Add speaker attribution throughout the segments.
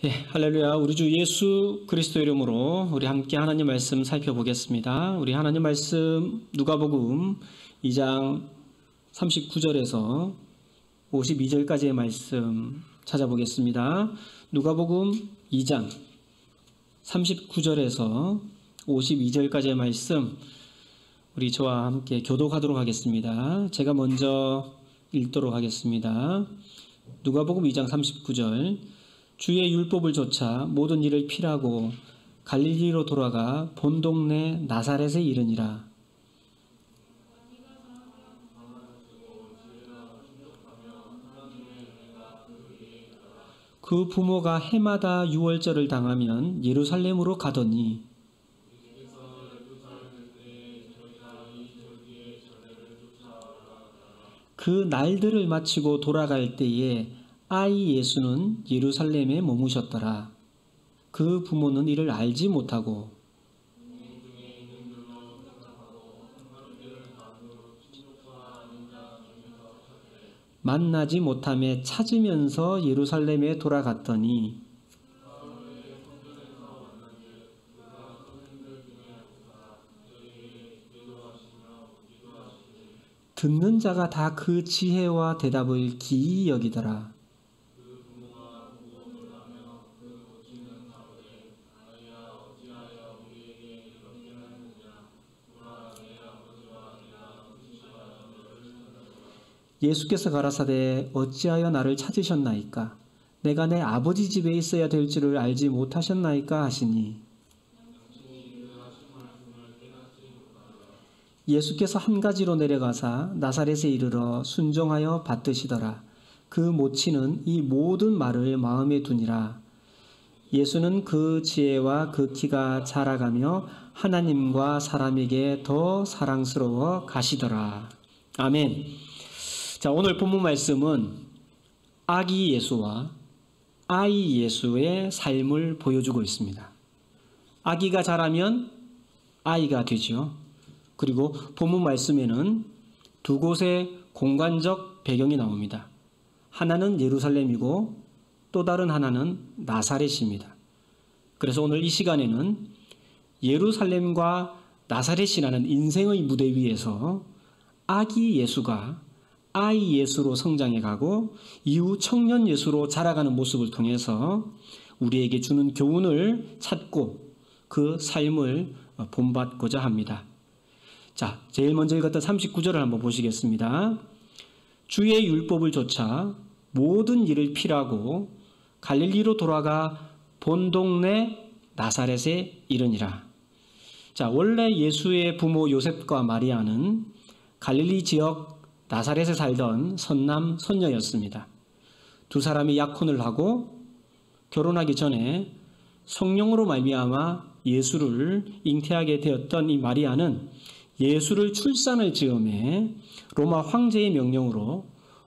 Speaker 1: 할렐루야. 우리 주 예수 그리스도 이름으로 우리 함께 하나님 말씀 살펴보겠습니다. 우리 하나님 말씀 누가복음 2장 39절에서 52절까지의 말씀 찾아보겠습니다. 누가복음 2장 39절에서 52절까지의 말씀 우리 저와 함께 교독하도록 하겠습니다. 제가 먼저 읽도록 하겠습니다. 누가복음 2장 39절 주의 율법을 좇아 모든 일을 필하고 갈릴리로 돌아가 본 동네 나사렛에 이르니라. 그 부모가 해마다 유월절을 당하면 예루살렘으로 가더니 그 날들을 마치고 돌아갈 때에 아이 예수는 예루살렘에 머무셨더라. 그 부모는 이를 알지 못하고 만나지 못하며 찾으면서 예루살렘에 돌아갔더니 듣는 자가 다 그 지혜와 대답을 기이 여기더라. 예수께서 가라사대 어찌하여 나를 찾으셨나이까? 내가 내 아버지 집에 있어야 될 줄을 알지 못하셨나이까 하시니 예수께서 한 가지로 내려가사 나사렛에 이르러 순종하여 받드시더라. 그 모친은 이 모든 말을 마음에 두니라. 예수는 그 지혜와 그 키가 자라가며 하나님과 사람에게 더 사랑스러워 가시더라. 아멘. 자, 오늘 본문 말씀은 아기 예수와 아이 예수의 삶을 보여주고 있습니다. 아기가 자라면 아이가 되죠. 그리고 본문 말씀에는 두 곳의 공간적 배경이 나옵니다. 하나는 예루살렘이고 또 다른 하나는 나사렛입니다. 그래서 오늘 이 시간에는 예루살렘과 나사렛이라는 인생의 무대 위에서 아기 예수가 아이 예수로 성장해 가고 이후 청년 예수로 자라가는 모습을 통해서 우리에게 주는 교훈을 찾고 그 삶을 본받고자 합니다. 자, 제일 먼저 읽었던 39절을 한번 보시겠습니다. 주의 율법을 좇아 모든 일을 필하고 갈릴리로 돌아가 본 동네 나사렛에 이르니라. 자, 원래 예수의 부모 요셉과 마리아는 갈릴리 지역 나사렛에 살던 선남 선녀였습니다. 두 사람이 약혼을 하고 결혼하기 전에 성령으로 말미암아 예수를 잉태하게 되었던 이 마리아는 예수를 출산을 즈음에 로마 황제의 명령으로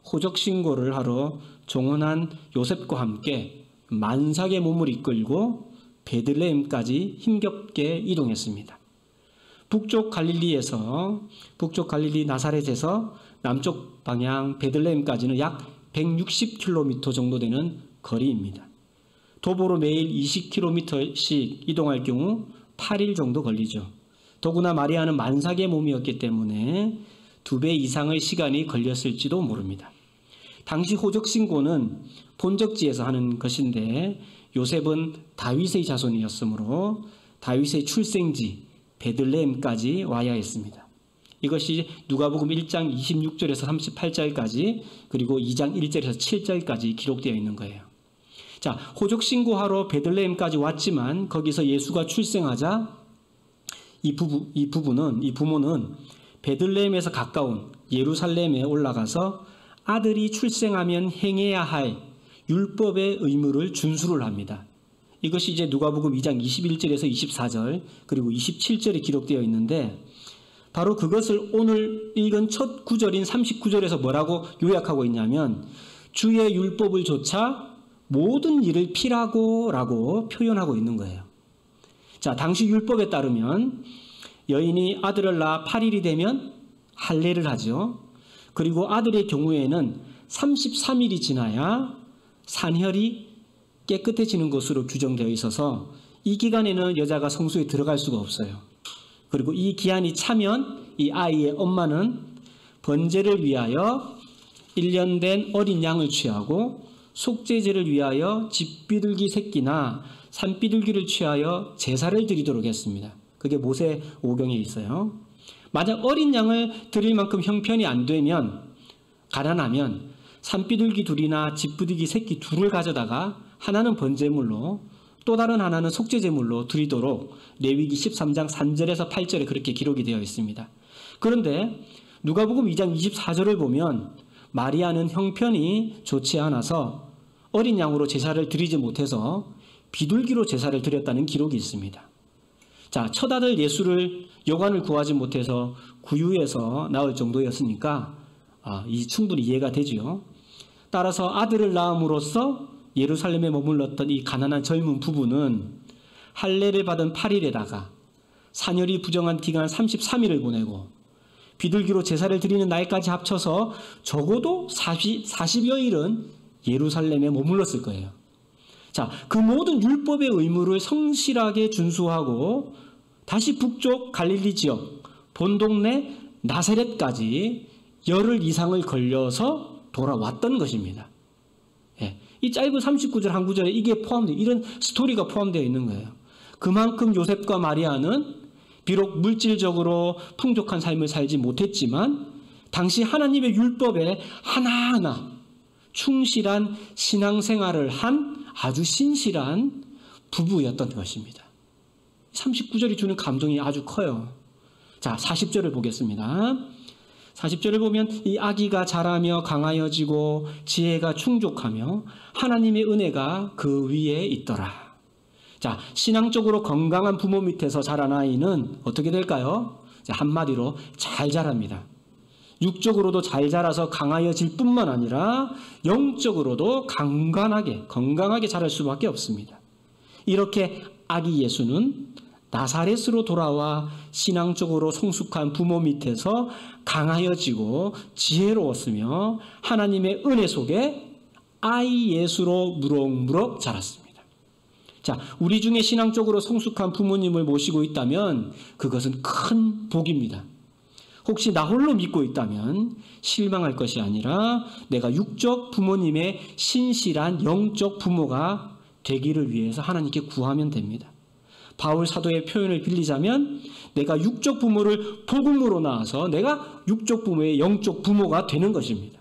Speaker 1: 호적 신고를 하러 종언한 요셉과 함께 만삭의 몸을 이끌고 베들레헴까지 힘겹게 이동했습니다. 북쪽 갈릴리 나사렛에서 남쪽 방향 베들레헴까지는 약 160km 정도 되는 거리입니다. 도보로 매일 20km씩 이동할 경우 8일 정도 걸리죠. 더구나 마리아는 만삭의 몸이었기 때문에 2배 이상의 시간이 걸렸을지도 모릅니다. 당시 호적신고는 본적지에서 하는 것인데 요셉은 다윗의 자손이었으므로 다윗의 출생지 베들레헴까지 와야 했습니다. 이것이 누가복음 1장 26절에서 38절까지 그리고 2장 1절에서 7절까지 기록되어 있는 거예요. 자, 호적 신고하러 베들레헴까지 왔지만 거기서 예수가 출생하자 이 부모는 베들레헴에서 가까운 예루살렘에 올라가서 아들이 출생하면 행해야 할 율법의 의무를 준수를 합니다. 이것이 이제 누가복음 2장 21절에서 24절 그리고 27절에 기록되어 있는데 바로 그것을 오늘 읽은 첫 구절인 39절에서 뭐라고 요약하고 있냐면 주의 율법을 좇아 모든 일을 필하고 라고 표현하고 있는 거예요. 자, 당시 율법에 따르면 여인이 아들을 낳아 8일이 되면 할례를 하죠. 그리고 아들의 경우에는 33일이 지나야 산혈이 깨끗해지는 것으로 규정되어 있어서 이 기간에는 여자가 성소에 들어갈 수가 없어요. 그리고 이 기한이 차면 이 아이의 엄마는 번제를 위하여 1년 된 어린 양을 취하고 속죄제를 위하여 집비둘기 새끼나 산비둘기를 취하여 제사를 드리도록 했습니다. 그게 모세 오경에 있어요. 만약 어린 양을 드릴 만큼 형편이 안 되면, 가난하면 산비둘기 둘이나 집비둘기 새끼 둘을 가져다가 하나는 번제물로 또 다른 하나는 속죄제물로 드리도록 레위기 13장 3절에서 8절에 그렇게 기록이 되어 있습니다. 그런데 누가복음 2장 24절을 보면 마리아는 형편이 좋지 않아서 어린 양으로 제사를 드리지 못해서 비둘기로 제사를 드렸다는 기록이 있습니다. 자, 첫 아들 예수를 여관을 구하지 못해서 구유에서 낳을 정도였으니까 이 충분히 이해가 되지요. 따라서 아들을 낳음으로써 예루살렘에 머물렀던 이 가난한 젊은 부부는 할례를 받은 8일에다가 사녀리 부정한 기간 33일을 보내고 비둘기로 제사를 드리는 날까지 합쳐서 적어도 40여일은 예루살렘에 머물렀을 거예요. 자, 그 모든 율법의 의무를 성실하게 준수하고 다시 북쪽 갈릴리 지역 본동네 나사렛까지 열흘 이상을 걸려서 돌아왔던 것입니다. 예, 이 짧은 39절 한 구절에 이게 포함되어, 이런 스토리가 포함되어 있는 거예요. 그만큼 요셉과 마리아는 비록 물질적으로 풍족한 삶을 살지 못했지만 당시 하나님의 율법에 하나하나 충실한 신앙생활을 한 아주 신실한 부부였던 것입니다. 39절이 주는 감동이 아주 커요. 자, 40절을 보겠습니다. 40절을 보면 이 아기가 자라며 강하여지고 지혜가 충족하며 하나님의 은혜가 그 위에 있더라. 자, 신앙적으로 건강한 부모 밑에서 자란 아이는 어떻게 될까요? 한마디로 잘 자랍니다. 육적으로도 잘 자라서 강하여질 뿐만 아니라 영적으로도 건강하게 자랄 수밖에 없습니다. 이렇게 아기 예수는 나사렛으로 돌아와 신앙적으로 성숙한 부모 밑에서 강하여지고 지혜로웠으며 하나님의 은혜 속에 아이 예수로 무럭무럭 자랐습니다. 자, 우리 중에 신앙적으로 성숙한 부모님을 모시고 있다면 그것은 큰 복입니다. 혹시 나 홀로 믿고 있다면 실망할 것이 아니라 내가 육적 부모님의 신실한 영적 부모가 되기를 위해서 하나님께 구하면 됩니다. 바울 사도의 표현을 빌리자면 내가 육적 부모를 복음으로 낳아서 내가 육적 부모의 영적 부모가 되는 것입니다.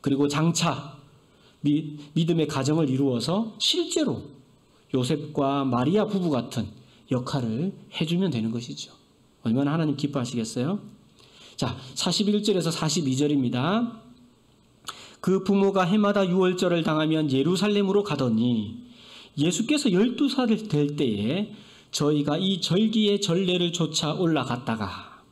Speaker 1: 그리고 장차 믿음의 가정을 이루어서 실제로 요셉과 마리아 부부 같은 역할을 해주면 되는 것이죠. 얼마나 하나님 기뻐하시겠어요? 자, 41절에서 42절입니다. 그 부모가 해마다 유월절을 당하면 예루살렘으로 가더니 예수께서 12살 될 때에 저희가 이 절기의 전례를 쫓아 올라갔다가,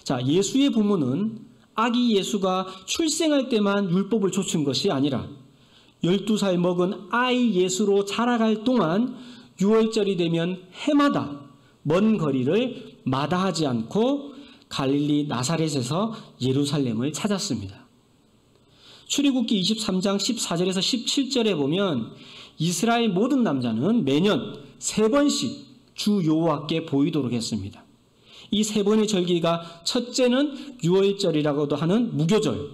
Speaker 1: 자, 예수의 부모는 아기 예수가 출생할 때만 율법을 좇은 것이 아니라 12살 먹은 아이 예수로 자라갈 동안 유월절이 되면 해마다 먼 거리를 마다하지 않고 갈릴리 나사렛에서 예루살렘을 찾았습니다. 출애굽기 23장 14절에서 17절에 보면 이스라엘 모든 남자는 매년 3번씩 주 여호와께 보이도록 했습니다. 이 3번의 절기가 첫째는 유월절이라고도 하는 무교절,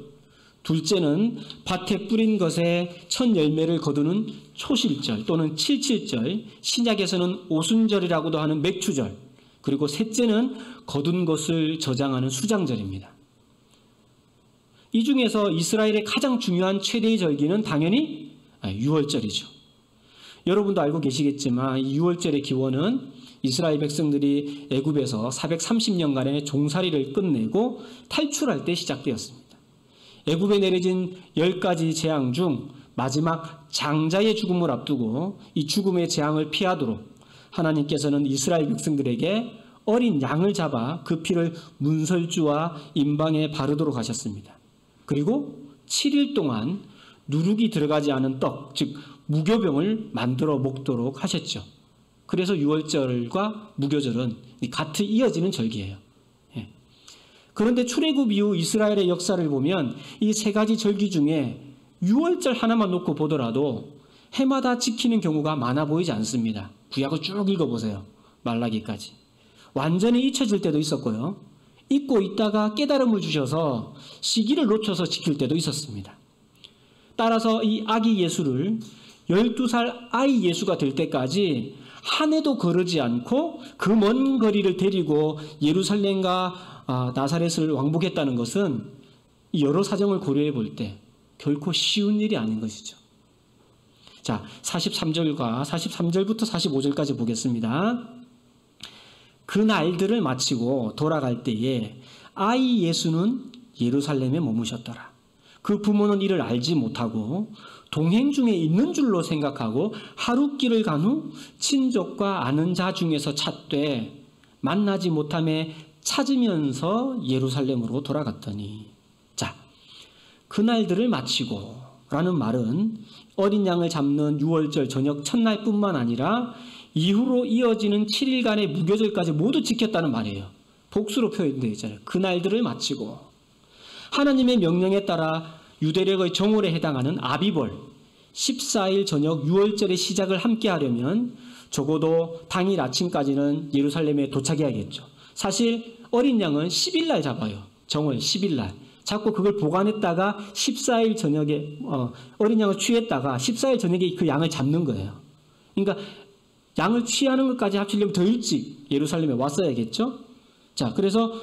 Speaker 1: 둘째는 밭에 뿌린 것에 첫 열매를 거두는 초실절 또는 칠칠절, 신약에서는 오순절이라고도 하는 맥추절, 그리고 셋째는 거둔 것을 저장하는 수장절입니다. 이 중에서 이스라엘의 가장 중요한 최대의 절기는 당연히 유월절이죠. 여러분도 알고 계시겠지만 이 유월절의 기원은 이스라엘 백성들이 애굽에서 430년간의 종살이를 끝내고 탈출할 때 시작되었습니다. 애굽에 내려진 10가지 재앙 중 마지막 장자의 죽음을 앞두고 이 죽음의 재앙을 피하도록 하나님께서는 이스라엘 백성들에게 어린 양을 잡아 그 피를 문설주와 임방에 바르도록 하셨습니다. 그리고 7일 동안 누룩이 들어가지 않은 떡, 즉 무교병을 만들어 먹도록 하셨죠. 그래서 유월절과 무교절은 같이 이어지는 절기예요. 그런데 출애굽 이후 이스라엘의 역사를 보면 이 3가지 절기 중에 유월절 하나만 놓고 보더라도 해마다 지키는 경우가 많아 보이지 않습니다. 구약을 쭉 읽어보세요. 말라기까지. 완전히 잊혀질 때도 있었고요. 잊고 있다가 깨달음을 주셔서 시기를 놓쳐서 지킬 때도 있었습니다. 따라서 이 아기 예수를 12살 아이 예수가 될 때까지 한 해도 거르지 않고 그 먼 거리를 데리고 예루살렘과 나사렛을 왕복했다는 것은 여러 사정을 고려해 볼 때 결코 쉬운 일이 아닌 것이죠. 자, 43절부터 45절까지 보겠습니다. 그 날들을 마치고 돌아갈 때에 아이 예수는 예루살렘에 머무셨더라. 그 부모는 이를 알지 못하고 동행 중에 있는 줄로 생각하고 하룻길을 간 후 친족과 아는 자 중에서 찾되 만나지 못함에 찾으면서 예루살렘으로 돌아갔더니, 자, 그날들을 마치고 라는 말은 어린 양을 잡는 유월절 저녁 첫날뿐만 아니라 이후로 이어지는 7일간의 무교절까지 모두 지켰다는 말이에요. 복수로 표현되어 있잖아요. 그날들을 마치고 하나님의 명령에 따라 유대력의 정월에 해당하는 아비벌 14일 저녁 유월절의 시작을 함께 하려면 적어도 당일 아침까지는 예루살렘에 도착해야겠죠. 사실 어린 양은 10일 날 잡아요. 정월 10일 날. 자꾸 그걸 보관했다가 14일 저녁에 어린 양을 취했다가 14일 저녁에 그 양을 잡는 거예요. 그러니까 양을 취하는 것까지 합치려면 더 일찍 예루살렘에 왔어야겠죠. 자, 그래서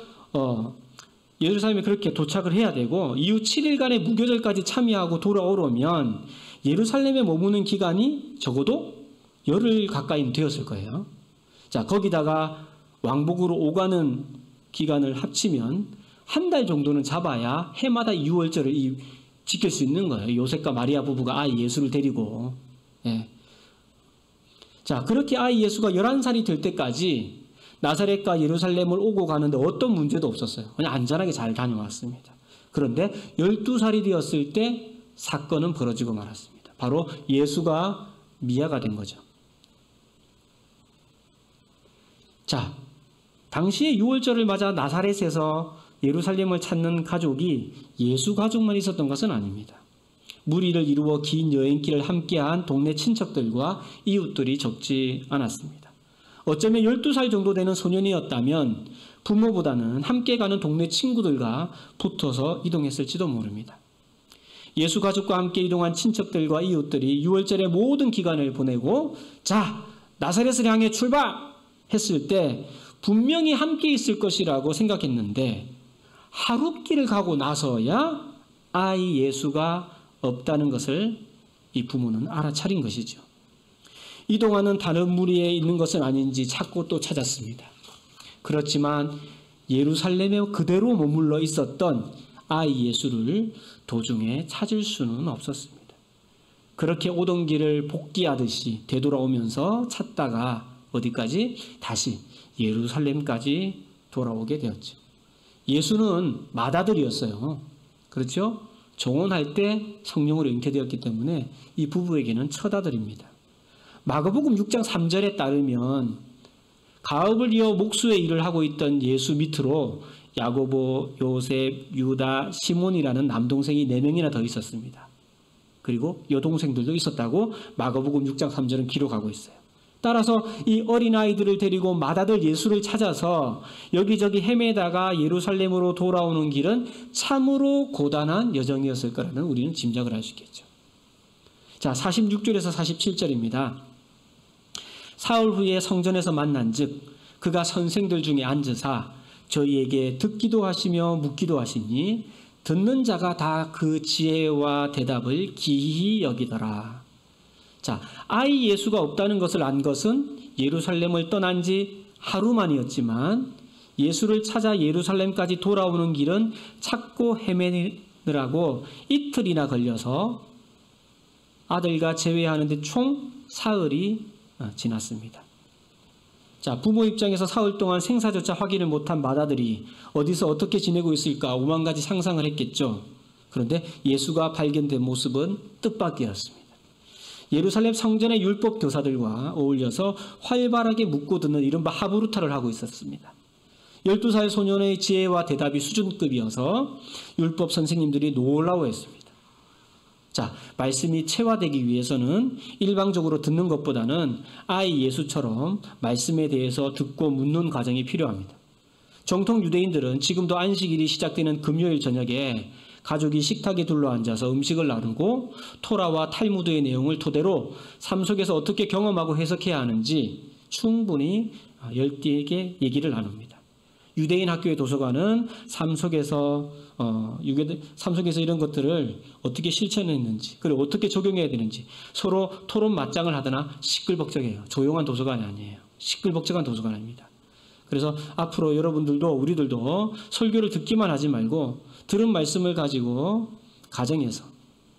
Speaker 1: 예루살렘에 그렇게 도착을 해야 되고 이후 7일간의 무교절까지 참여하고 돌아오려면 예루살렘에 머무는 기간이 적어도 열흘 가까이 되었을 거예요. 자, 거기다가 왕복으로 오가는 기간을 합치면 한 달 정도는 잡아야 해마다 유월절을 지킬 수 있는 거예요. 요셉과 마리아 부부가 아이 예수를 데리고. 예. 자, 그렇게 아이 예수가 11살이 될 때까지 나사렛과 예루살렘을 오고 가는데 어떤 문제도 없었어요. 그냥 안전하게 잘 다녀왔습니다. 그런데 12살이 되었을 때 사건은 벌어지고 말았습니다. 바로 예수가 미아가 된 거죠. 자, 당시에 유월절을 맞아 나사렛에서 예루살렘을 찾는 가족이 예수 가족만 있었던 것은 아닙니다. 무리를 이루어 긴 여행길을 함께한 동네 친척들과 이웃들이 적지 않았습니다. 어쩌면 12살 정도 되는 소년이었다면 부모보다는 함께 가는 동네 친구들과 붙어서 이동했을지도 모릅니다. 예수 가족과 함께 이동한 친척들과 이웃들이 유월절의 모든 기간을 보내고 자, 나사렛을 향해 출발했을 때 분명히 함께 있을 것이라고 생각했는데 하룻길을 가고 나서야 아이 예수가 없다는 것을 이 부모는 알아차린 것이죠. 이동하는 다른 무리에 있는 것은 아닌지 찾고 또 찾았습니다. 그렇지만 예루살렘에 그대로 머물러 있었던 아이 예수를 도중에 찾을 수는 없었습니다. 그렇게 오던 길을 복귀하듯이 되돌아오면서 찾다가 어디까지? 다시 예루살렘까지 돌아오게 되었죠. 예수는 맏아들이었어요. 그렇죠? 정혼할 때 성령으로 잉태되었기 때문에 이 부부에게는 첫아들입니다. 마가복음 6장 3절에 따르면 가업을 이어 목수의 일을 하고 있던 예수 밑으로 야고보, 요셉, 유다, 시몬이라는 남동생이 4명이나 더 있었습니다. 그리고 여동생들도 있었다고 마가복음 6장 3절은 기록하고 있어요. 따라서 이 어린아이들을 데리고 맏아들 예수를 찾아서 여기저기 헤매다가 예루살렘으로 돌아오는 길은 참으로 고단한 여정이었을 거라는 우리는 짐작을 할 수 있겠죠. 자, 46절에서 47절입니다. 사흘 후에 성전에서 만난즉 그가 선생들 중에 앉으사 저희에게 듣기도 하시며 묻기도 하시니 듣는 자가 다 그 지혜와 대답을 기이히 여기더라. 자, 아이 예수가 없다는 것을 안 것은 예루살렘을 떠난 지 하루만이었지만 예수를 찾아 예루살렘까지 돌아오는 길은 찾고 헤매느라고 이틀이나 걸려서 아들과 제외하는데 총 사흘이 지났습니다. 자, 부모 입장에서 사흘 동안 생사조차 확인을 못한 맏아들이 어디서 어떻게 지내고 있을까 오만 가지 상상을 했겠죠. 그런데 예수가 발견된 모습은 뜻밖이었습니다. 예루살렘 성전의 율법 교사들과 어울려서 활발하게 묻고 듣는 이른바 하브루타를 하고 있었습니다. 12살 소년의 지혜와 대답이 수준급이어서 율법 선생님들이 놀라워했습니다. 자, 말씀이 체화되기 위해서는 일방적으로 듣는 것보다는 아이 예수처럼 말씀에 대해서 듣고 묻는 과정이 필요합니다. 정통 유대인들은 지금도 안식일이 시작되는 금요일 저녁에 가족이 식탁에 둘러앉아서 음식을 나누고 토라와 탈무드의 내용을 토대로 삶 속에서 어떻게 경험하고 해석해야 하는지 충분히 열띠에게 얘기를 나눕니다. 유대인 학교의 도서관은 삶 속에서 이런 것들을 어떻게 실천했는지, 그리고 어떻게 적용해야 되는지 서로 토론 맞짱을 하거나 시끌벅적해요. 조용한 도서관이 아니에요. 시끌벅적한 도서관 아닙니다. 그래서 앞으로 여러분들도 우리들도 설교를 듣기만 하지 말고 들은 말씀을 가지고 가정에서,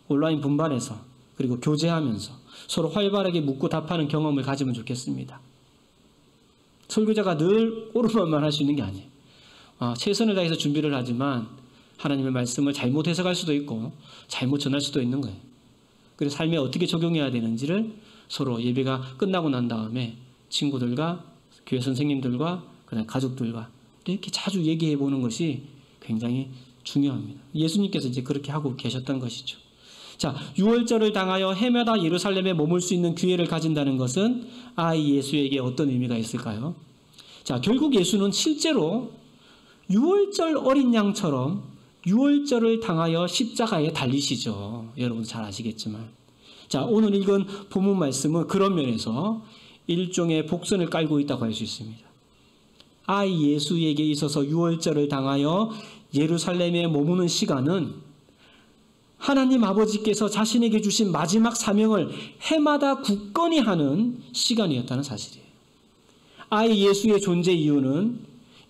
Speaker 1: 온라인 분반에서, 그리고 교제하면서 서로 활발하게 묻고 답하는 경험을 가지면 좋겠습니다. 설교자가 늘 옳은 말만 할 수 있는 게 아니에요. 최선을 다해서 준비를 하지만 하나님의 말씀을 잘못 해석할 수도 있고 잘못 전할 수도 있는 거예요. 그래서 삶에 어떻게 적용해야 되는지를 서로 예배가 끝나고 난 다음에 친구들과 교회 선생님들과 그다음 가족들과 이렇게 자주 얘기해 보는 것이 굉장히 중요합니다. 예수님께서 이제 그렇게 하고 계셨던 것이죠. 자, 유월절을 당하여 해마다 예루살렘에 머물 수 있는 기회를 가진다는 것은 아이 예수에게 어떤 의미가 있을까요? 자, 결국 예수는 실제로 유월절 어린 양처럼 유월절을 당하여 십자가에 달리시죠. 여러분 잘 아시겠지만. 자, 오늘 읽은 본문 말씀은 그런 면에서 일종의 복선을 깔고 있다고 할 수 있습니다. 아이 예수에게 있어서 유월절을 당하여 예루살렘에 머무는 시간은 하나님 아버지께서 자신에게 주신 마지막 사명을 해마다 굳건히 하는 시간이었다는 사실이에요. 아이 예수의 존재 이유는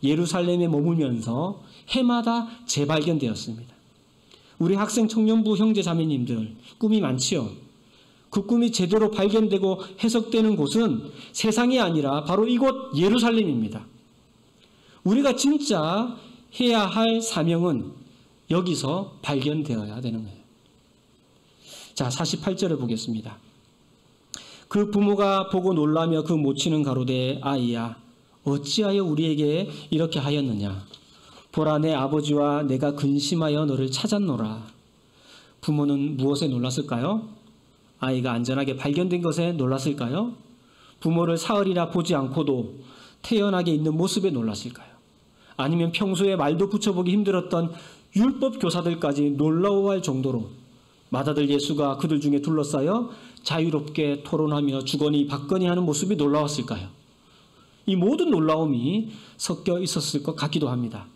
Speaker 1: 예루살렘에 머물면서 해마다 재발견되었습니다. 우리 학생 청년부 형제 자매님들 꿈이 많지요. 그 꿈이 제대로 발견되고 해석되는 곳은 세상이 아니라 바로 이곳 예루살렘입니다. 우리가 진짜 해야 할 사명은 여기서 발견되어야 되는 거예요. 자, 48절을 보겠습니다. 그 부모가 보고 놀라며 그 모치는 가로되 아이야 어찌하여 우리에게 이렇게 하였느냐. 보라 내 아버지와 내가 근심하여 너를 찾았노라. 부모는 무엇에 놀랐을까요? 아이가 안전하게 발견된 것에 놀랐을까요? 부모를 사흘이나 보지 않고도 태연하게 있는 모습에 놀랐을까요? 아니면 평소에 말도 붙여보기 힘들었던 율법 교사들까지 놀라워할 정도로 맏아들 예수가 그들 중에 둘러싸여 자유롭게 토론하며 주거니 받거니 하는 모습이 놀라웠을까요? 이 모든 놀라움이 섞여 있었을 것 같기도 합니다.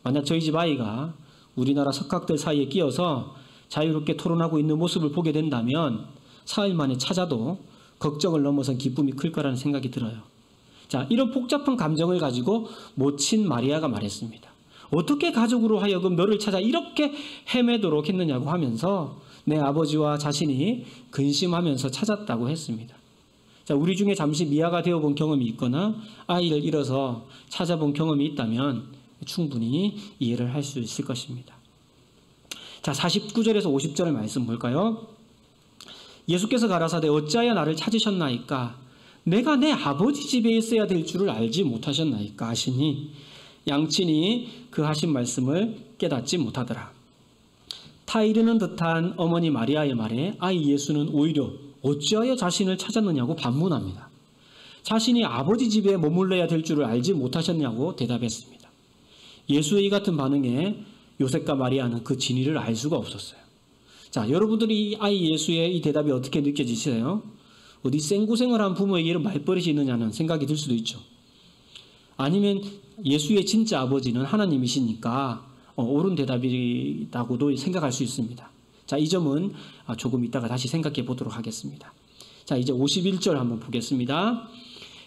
Speaker 1: 만약 저희 집 아이가 우리나라 석학들 사이에 끼어서 자유롭게 토론하고 있는 모습을 보게 된다면 사흘 만에 찾아도 걱정을 넘어선 기쁨이 클 거라는 생각이 들어요. 자, 이런 복잡한 감정을 가지고 모친 마리아가 말했습니다. 어떻게 가족으로 하여금 너를 찾아 이렇게 헤매도록 했느냐고 하면서 내 아버지와 자신이 근심하면서 찾았다고 했습니다. 자, 우리 중에 잠시 미아가 되어본 경험이 있거나 아이를 잃어서 찾아본 경험이 있다면 충분히 이해를 할 수 있을 것입니다. 자, 49절에서 50절의 말씀 볼까요? 예수께서 가라사대 어찌하여 나를 찾으셨나이까? 내가 내 아버지 집에 있어야 될 줄을 알지 못하셨나이까 하시니 양친이 그 하신 말씀을 깨닫지 못하더라. 타이르는 듯한 어머니 마리아의 말에 아이 예수는 오히려 어찌하여 자신을 찾았느냐고 반문합니다. 자신이 아버지 집에 머물러야 될 줄을 알지 못하셨냐고 대답했습니다. 예수의 이 같은 반응에 요셉과 마리아는 그 진위를 알 수가 없었어요. 자, 여러분들이 아이 예수의 이 대답이 어떻게 느껴지세요? 어디 생고생을 한 부모에게 말버릇이 있느냐는 생각이 들 수도 있죠. 아니면 예수의 진짜 아버지는 하나님이시니까 옳은 대답이라고도 생각할 수 있습니다. 자, 이 점은 조금 이따가 다시 생각해 보도록 하겠습니다. 자, 이제 51절 한번 보겠습니다.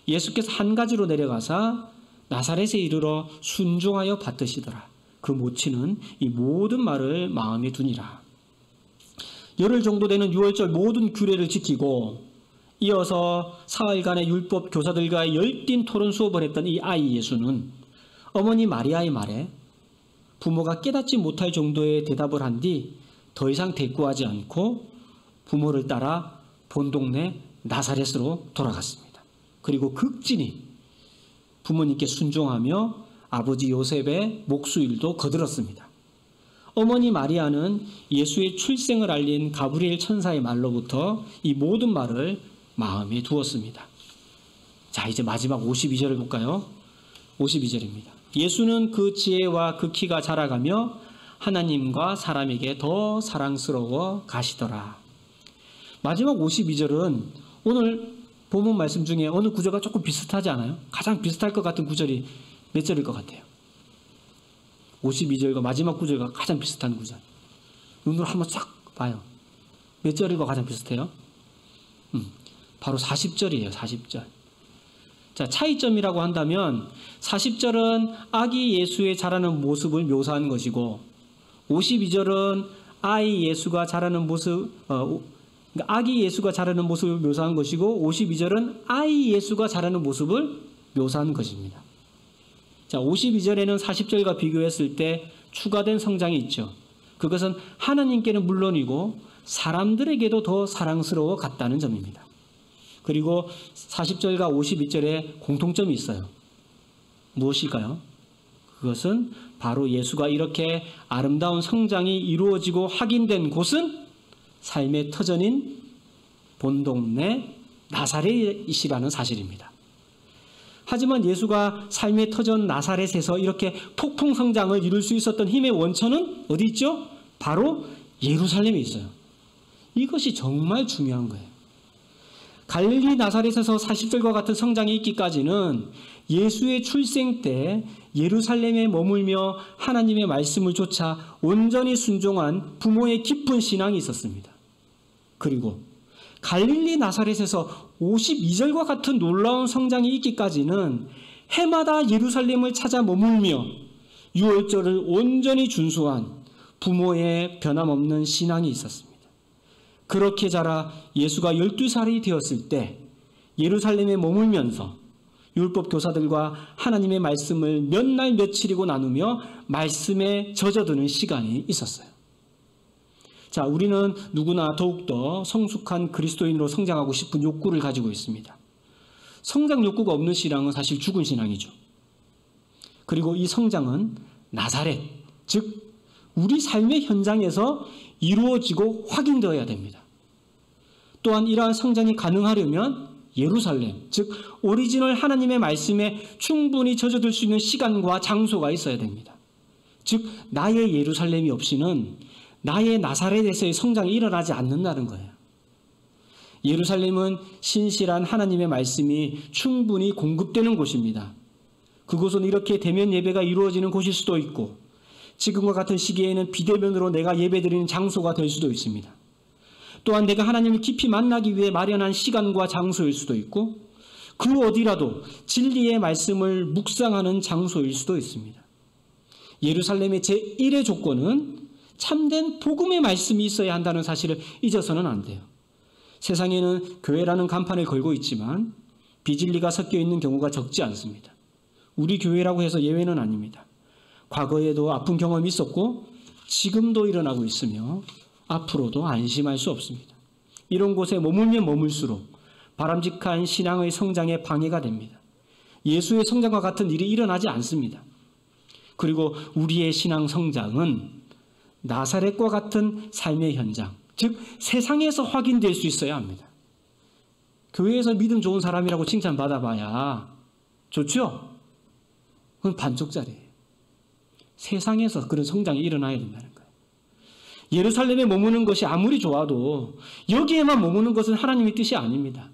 Speaker 1: 예수께서 한 가지로 내려가사 나사렛에 이르러 순종하여 받드시더라. 그 모치는 이 모든 말을 마음에 두니라. 열흘 정도 되는 유월절 모든 규례를 지키고 이어서 사흘간의 율법 교사들과의 열띤 토론 수업을 했던 이 아이 예수는 어머니 마리아의 말에 부모가 깨닫지 못할 정도의 대답을 한 뒤 더 이상 대꾸하지 않고 부모를 따라 본 동네 나사렛으로 돌아갔습니다. 그리고 극진히 부모님께 순종하며 아버지 요셉의 목수일도 거들었습니다. 어머니 마리아는 예수의 출생을 알린 가브리엘 천사의 말로부터 이 모든 말을 마음에 두었습니다. 자, 이제 마지막 52절을 볼까요? 52절입니다. 예수는 그 지혜와 그 키가 자라가며 하나님과 사람에게 더 사랑스러워 가시더라. 마지막 52절은 오늘 본문 말씀 중에 어느 구절과 조금 비슷하지 않아요? 가장 비슷할 것 같은 구절이 몇 절일 것 같아요? 52절과 마지막 구절과 가장 비슷한 구절. 눈으로 한번 싹 봐요. 몇 절과 가장 비슷해요? 바로 40절이에요. 40절. 자, 차이점이라고 한다면 40절은 아기 예수의 자라는 모습을 묘사한 것이고 52절은 아기 예수가 자라는 모습을 묘사한 것이고 52절은 아이 예수가 자라는 모습을 묘사한 것입니다. 자, 52절에는 40절과 비교했을 때 추가된 성장이 있죠. 그것은 하나님께는 물론이고 사람들에게도 더 사랑스러워 갔다는 점입니다. 그리고 40절과 52절에 공통점이 있어요. 무엇일까요? 그것은 바로 예수가 이렇게 아름다운 성장이 이루어지고 확인된 곳은 삶의 터전인 본동네 나사렛이라는 사실입니다. 하지만 예수가 삶의 터전 나사렛에서 이렇게 폭풍 성장을 이룰 수 있었던 힘의 원천은 어디 있죠? 바로 예루살렘에 있어요. 이것이 정말 중요한 거예요. 갈릴리 나사렛에서 40절과 같은 성장이 있기까지는 예수의 출생 때 예루살렘에 머물며 하나님의 말씀을 좇아 온전히 순종한 부모의 깊은 신앙이 있었습니다. 그리고 갈릴리 나사렛에서 52절과 같은 놀라운 성장이 있기까지는 해마다 예루살렘을 찾아 머물며 유월절을 온전히 준수한 부모의 변함없는 신앙이 있었습니다. 그렇게 자라 예수가 12살이 되었을 때 예루살렘에 머물면서 율법 교사들과 하나님의 말씀을 몇 날 며칠이고 나누며 말씀에 젖어드는 시간이 있었어요. 자, 우리는 누구나 더욱더 성숙한 그리스도인으로 성장하고 싶은 욕구를 가지고 있습니다. 성장 욕구가 없는 신앙은 사실 죽은 신앙이죠. 그리고 이 성장은 나사렛, 즉 우리 삶의 현장에서 이루어지고 확인되어야 됩니다. 또한 이러한 성장이 가능하려면 예루살렘, 즉 오리지널 하나님의 말씀에 충분히 젖어들 수 있는 시간과 장소가 있어야 됩니다. 즉 나의 예루살렘이 없이는 나의 나사렛에서의 성장이 일어나지 않는다는 거예요. 예루살렘은 신실한 하나님의 말씀이 충분히 공급되는 곳입니다. 그곳은 이렇게 대면 예배가 이루어지는 곳일 수도 있고 지금과 같은 시기에는 비대면으로 내가 예배드리는 장소가 될 수도 있습니다. 또한 내가 하나님을 깊이 만나기 위해 마련한 시간과 장소일 수도 있고 그 어디라도 진리의 말씀을 묵상하는 장소일 수도 있습니다. 예루살렘의 제1의 조건은 참된 복음의 말씀이 있어야 한다는 사실을 잊어서는 안 돼요. 세상에는 교회라는 간판을 걸고 있지만 비진리가 섞여 있는 경우가 적지 않습니다. 우리 교회라고 해서 예외는 아닙니다. 과거에도 아픈 경험이 있었고 지금도 일어나고 있으며 앞으로도 안심할 수 없습니다. 이런 곳에 머물면 머물수록 바람직한 신앙의 성장에 방해가 됩니다. 예수의 성장과 같은 일이 일어나지 않습니다. 그리고 우리의 신앙 성장은 나사렛과 같은 삶의 현장, 즉 세상에서 확인될 수 있어야 합니다. 교회에서 믿음 좋은 사람이라고 칭찬받아봐야 좋죠? 그건 반쪽짜리예요. 세상에서 그런 성장이 일어나야 된다는 거예요. 예루살렘에 머무는 것이 아무리 좋아도 여기에만 머무는 것은 하나님의 뜻이 아닙니다.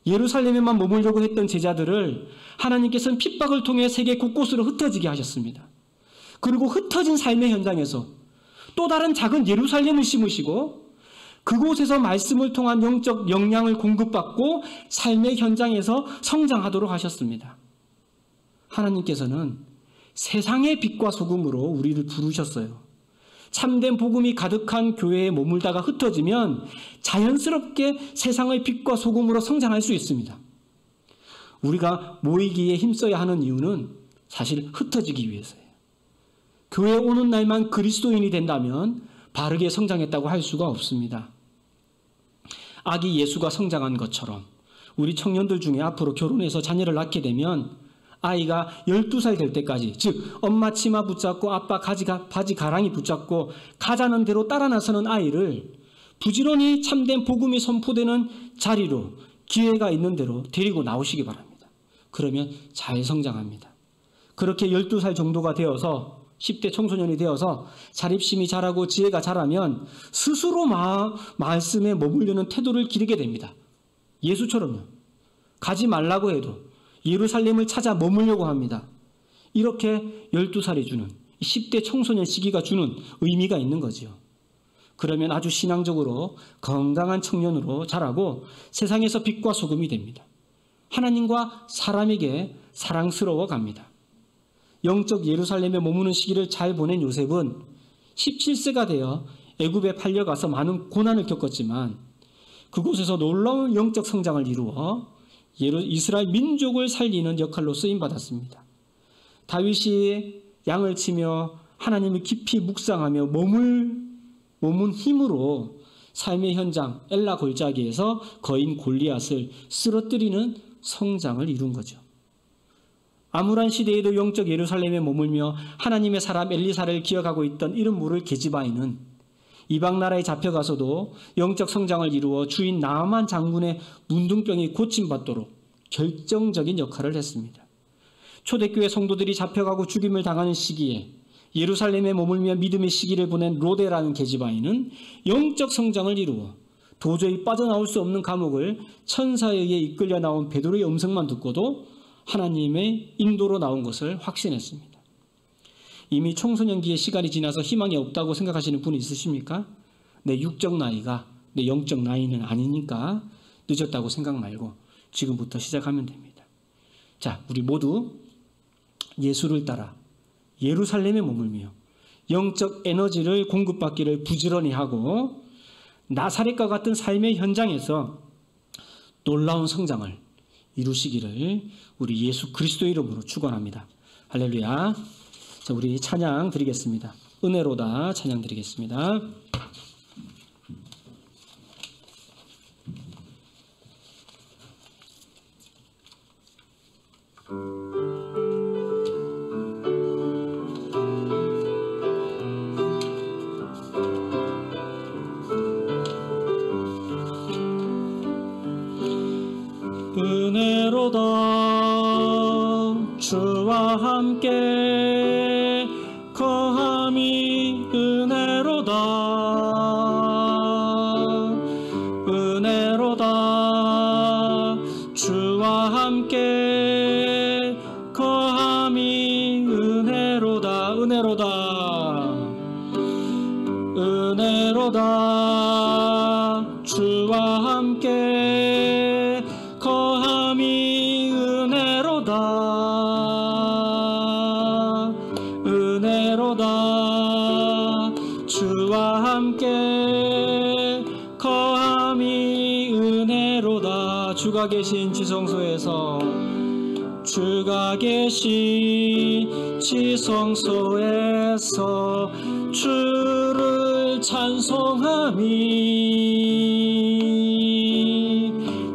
Speaker 1: 예루살렘에만 머물려고 했던 제자들을 하나님께서는 핍박을 통해 세계 곳곳으로 흩어지게 하셨습니다. 그리고 흩어진 삶의 현장에서 또 다른 작은 예루살렘을 심으시고 그곳에서 말씀을 통한 영적 역량을 공급받고 삶의 현장에서 성장하도록 하셨습니다. 하나님께서는 세상의 빛과 소금으로 우리를 부르셨어요. 참된 복음이 가득한 교회에 머물다가 흩어지면 자연스럽게 세상의 빛과 소금으로 성장할 수 있습니다. 우리가 모이기에 힘써야 하는 이유는 사실 흩어지기 위해서예요. 교회에 오는 날만 그리스도인이 된다면 바르게 성장했다고 할 수가 없습니다. 아기 예수가 성장한 것처럼 우리 청년들 중에 앞으로 결혼해서 자녀를 낳게 되면 아이가 12살 될 때까지, 즉 엄마 치마 붙잡고 아빠 바지 가랑이 붙잡고 가자는 대로 따라 나서는 아이를 부지런히 참된 복음이 선포되는 자리로 기회가 있는 대로 데리고 나오시기 바랍니다. 그러면 잘 성장합니다. 그렇게 12살 정도가 되어서 10대 청소년이 되어서 자립심이 자라고 지혜가 자라면 스스로 말씀에 머물려는 태도를 기르게 됩니다. 예수처럼요. 가지 말라고 해도 예루살렘을 찾아 머물려고 합니다. 이렇게 12살이 주는 10대 청소년 시기가 주는 의미가 있는 거죠. 그러면 아주 신앙적으로 건강한 청년으로 자라고 세상에서 빛과 소금이 됩니다. 하나님과 사람에게 사랑스러워 갑니다. 영적 예루살렘에 머무는 시기를 잘 보낸 요셉은 17세가 되어 애굽에 팔려가서 많은 고난을 겪었지만 그곳에서 놀라운 영적 성장을 이루어 이스라엘 민족을 살리는 역할로 쓰임받았습니다. 다윗이 양을 치며 하나님을 깊이 묵상하며 몸은 힘으로 삶의 현장 엘라 골짜기에서 거인 골리앗을 쓰러뜨리는 성장을 이룬 거죠. 암울한 시대에도 영적 예루살렘에 머물며 하나님의 사람 엘리사를 기억하고 있던 이름 모를 게지바이는 이방 나라에 잡혀가서도 영적 성장을 이루어 주인 나아만 장군의 문둥병이 고침받도록 결정적인 역할을 했습니다. 초대교회 성도들이 잡혀가고 죽임을 당하는 시기에 예루살렘에 머물며 믿음의 시기를 보낸 로데라는 게지바이는 영적 성장을 이루어 도저히 빠져나올 수 없는 감옥을 천사에 의해 이끌려 나온 베드로의 음성만 듣고도 하나님의 인도로 나온 것을 확신했습니다. 이미 청소년기의 시간이 지나서 희망이 없다고 생각하시는 분이 있으십니까? 내 육적 나이가 내 영적 나이는 아니니까 늦었다고 생각 말고 지금부터 시작하면 됩니다. 자, 우리 모두 예수를 따라 예루살렘에 머물며 영적 에너지를 공급받기를 부지런히 하고 나사렛과 같은 삶의 현장에서 놀라운 성장을 이루시기를 우리 예수 그리스도의 이름으로 축원합니다. 할렐루야. 자, 우리 찬양 드리겠습니다. 은혜로다 찬양 드리겠습니다. 은혜로다 주와 함께 거함이 은혜로다 은혜로다 주와 함께 거함이 은혜로다 은혜로다 은혜로다 주와 함께 거함이 은혜로다 은혜로다 주와 함께 거함이 은혜로다 주가 계신 지성소에서 주가 계신 지성소에서 주를 찬송하미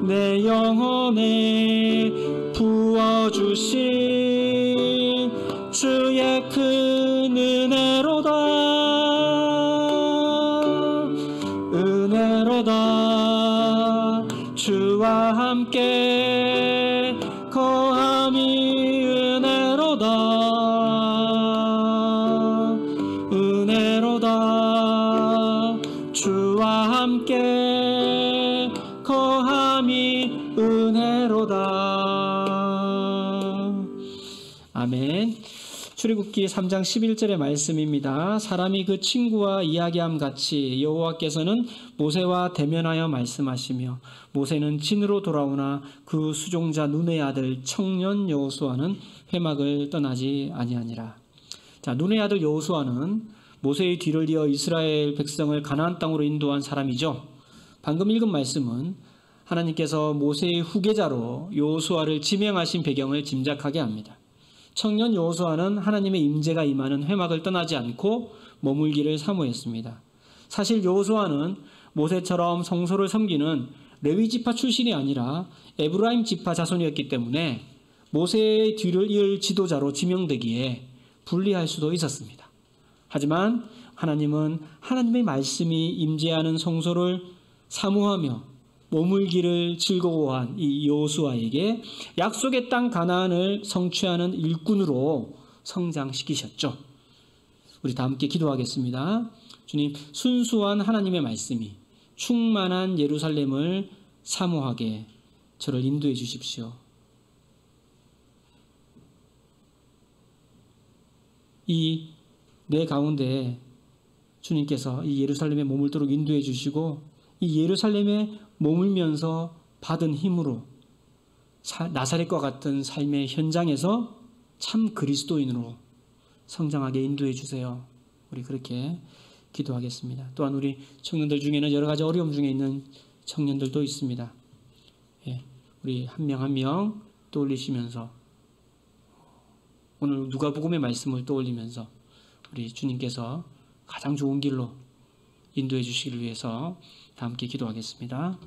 Speaker 1: 내 영혼에 부어주신 주의 큰 은혜로다 은혜로다 주와 함께 거함이 은혜로다 은혜로다 주와 함께 거함이 은혜로다. 아멘. 출애굽기 3장 11절의 말씀입니다. 사람이 그 친구와 이야기함 같이 여호와께서는 모세와 대면하여 말씀하시며 모세는 진으로 돌아오나 그 수종자 눈의 아들 청년 여호수아는 회막을 떠나지 아니하니라. 자, 눈의 아들 여호수아는 모세의 뒤를 이어 이스라엘 백성을 가나안 땅으로 인도한 사람이죠. 방금 읽은 말씀은 하나님께서 모세의 후계자로 여호수아를 지명하신 배경을 짐작하게 합니다. 청년 여호수아는 하나님의 임재가 임하는 회막을 떠나지 않고 머물기를 사모했습니다. 사실 여호수아는 모세처럼 성소를 섬기는 레위 지파 출신이 아니라 에브라임 지파 자손이었기 때문에 모세의 뒤를 이을 지도자로 지명되기에 불리할 수도 있었습니다. 하지만 하나님은 하나님의 말씀이 임재하는 성소를 사모하며 머물기를 즐거워한 이 여호수아에게 약속의 땅 가나안을 성취하는 일꾼으로 성장시키셨죠. 우리 다 함께 기도하겠습니다. 주님, 순수한 하나님의 말씀이 충만한 예루살렘을 사모하게 저를 인도해 주십시오. 이 내 가운데 주님께서 이 예루살렘에 머물도록 인도해 주시고 이 예루살렘에 머물면서 받은 힘으로 나사렛과 같은 삶의 현장에서 참 그리스도인으로 성장하게 인도해 주세요. 우리 그렇게 기도하겠습니다. 또한 우리 청년들 중에는 여러 가지 어려움 중에 있는 청년들도 있습니다. 예, 우리 한 명 한 명 떠올리시면서 오늘 누가복음의 말씀을 떠올리면서 우리 주님께서 가장 좋은 길로 인도해 주시기를 위해서 다 함께 기도하겠습니다.